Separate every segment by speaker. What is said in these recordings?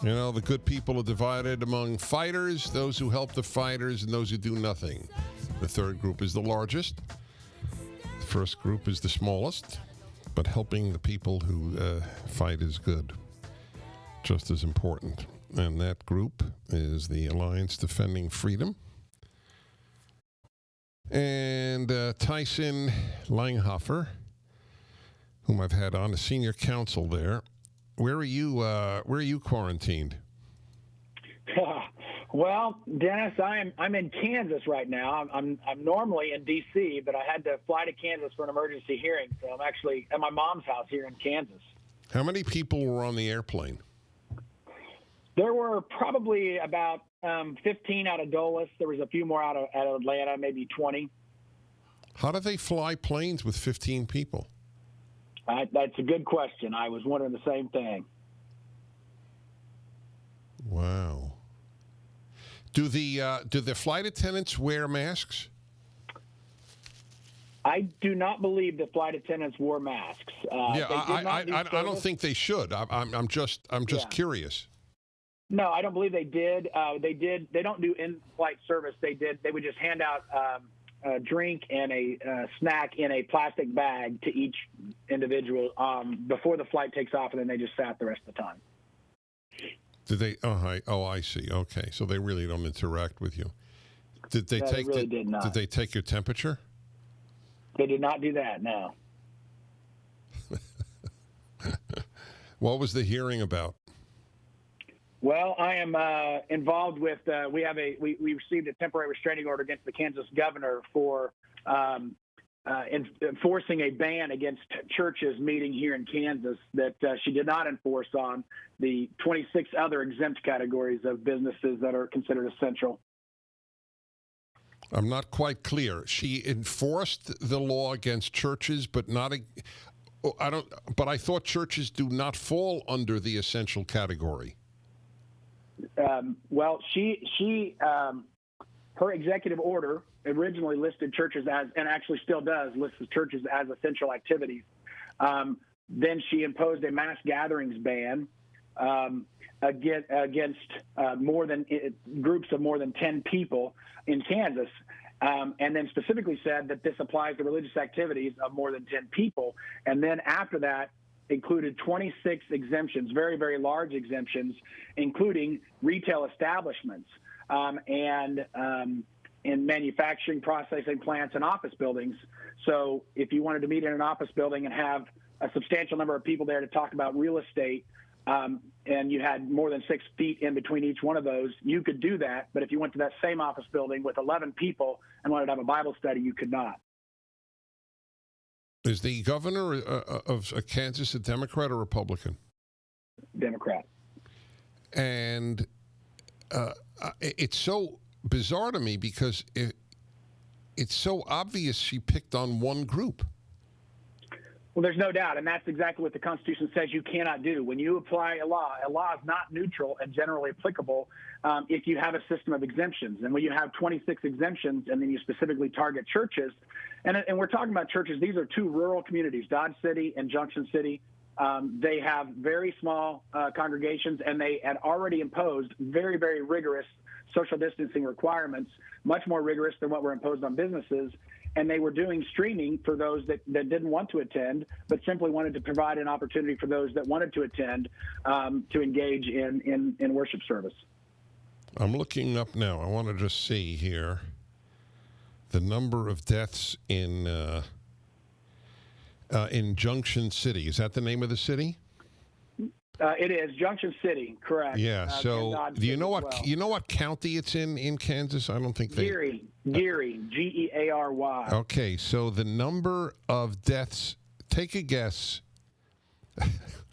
Speaker 1: You know, the good people are divided among fighters, those who help the fighters, and those who do nothing. The third group is the largest. The first group is the smallest. But helping the people who fight is good, just as important. And that group is the Alliance Defending Freedom. And Tyson Langhoffer, whom I've had on, a senior counsel there. Where are you quarantined?
Speaker 2: Well, Dennis, I'm in Kansas right now. I'm normally in D.C., but I had to fly to Kansas for an emergency hearing, so I'm actually at my mom's house here in Kansas.
Speaker 1: How many people were on the airplane?
Speaker 2: There were probably about 15 out of Dulles. There was a few more out of Atlanta, maybe 20.
Speaker 1: How do they fly planes with 15 people?
Speaker 2: That's a good question. I was wondering the same thing.
Speaker 1: Wow. Do the flight attendants wear masks?
Speaker 2: I do not believe that flight attendants wore masks.
Speaker 1: I don't think they should. I'm just curious.
Speaker 2: No, I don't believe they did. They don't do in-flight service. They would just hand out a drink and a snack in a plastic bag to each individual before the flight takes off, and then they just sat the rest of the time.
Speaker 1: Did they? I see. Okay, so they really don't interact with you. Did they take?
Speaker 2: Really did not.
Speaker 1: Did they take your temperature?
Speaker 2: They did not do that. No.
Speaker 1: What was the hearing about?
Speaker 2: Well, I am involved with. We received a temporary restraining order against the Kansas governor for enforcing a ban against churches meeting here in Kansas that she did not enforce on the 26 other exempt categories of businesses that are considered essential.
Speaker 1: I'm not quite clear. She enforced the law against churches, but not. But I thought churches do not fall under the essential category.
Speaker 2: Well, her executive order originally listed churches as, and actually still does, lists churches as essential activities. Then she imposed a mass gatherings ban against groups of more than 10 people in Kansas, and then specifically said that this applies to religious activities of more than 10 people. And then after that, included 26 exemptions, very, very large exemptions, including retail establishments and in manufacturing, processing plants, and office buildings. So if you wanted to meet in an office building and have a substantial number of people there to talk about real estate, and you had more than 6 feet in between each one of those, you could do that. But if you went to that same office building with 11 people and wanted to have a Bible study, you could not.
Speaker 1: Is the governor of Kansas a Democrat or Republican?
Speaker 2: Democrat.
Speaker 1: And it's so bizarre to me because it's so obvious she picked on one group.
Speaker 2: Well, there's no doubt, and that's exactly what the Constitution says you cannot do. When you apply a law is not neutral and generally applicable if you have a system of exemptions. And when you have 26 exemptions and then you specifically target churches, and we're talking about churches, these are 2 rural communities, Dodge City and Junction City. They have very small congregations, and they had already imposed very, very rigorous social distancing requirements, much more rigorous than what were imposed on businesses. And they were doing streaming for those that didn't want to attend, but simply wanted to provide an opportunity for those that wanted to attend to engage in worship service.
Speaker 1: I'm looking up now. I want to just see here the number of deaths in Junction City. Is that the name of the city?
Speaker 2: It is Junction City, correct.
Speaker 1: Yeah. So, do you know what county it's in Kansas? I don't think they.
Speaker 2: Geary, Geary.
Speaker 1: Okay, so the number of deaths. Take a guess.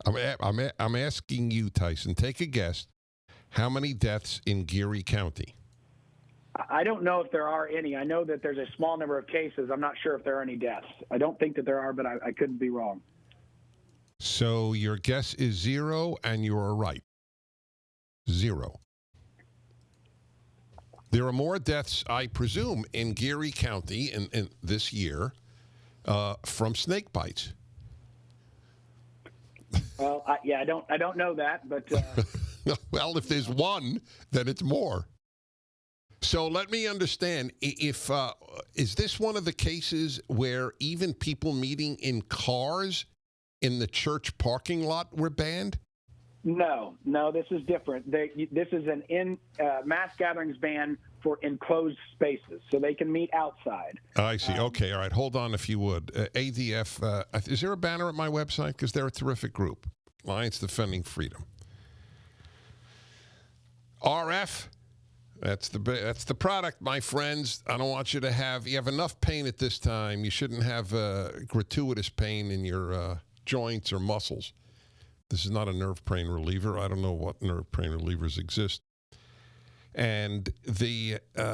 Speaker 1: I'm asking you, Tyson. Take a guess. How many deaths in Geary County?
Speaker 2: I don't know if there are any. I know that there's a small number of cases. I'm not sure if there are any deaths. I don't think that there are, but I couldn't be wrong.
Speaker 1: So your guess is 0, and you're right. 0. There are more deaths, I presume, in Geary County in this year from snake bites.
Speaker 2: Well, I don't know that, but
Speaker 1: Well, if there's one, then it's more. So let me understand, if is this one of the cases where even people meeting in cars in the church parking lot were banned?
Speaker 2: No, this is different. This is an mass gatherings ban for enclosed spaces, so they can meet outside.
Speaker 1: I see. Okay, all right. Hold on if you would. ADF, is there a banner at my website? Because they're a terrific group. Alliance Defending Freedom. RF, that's the product, my friends. I don't want you to have enough pain at this time. You shouldn't have gratuitous pain in your joints or muscles. This is not a nerve pain reliever. I don't know what nerve pain relievers exist. And the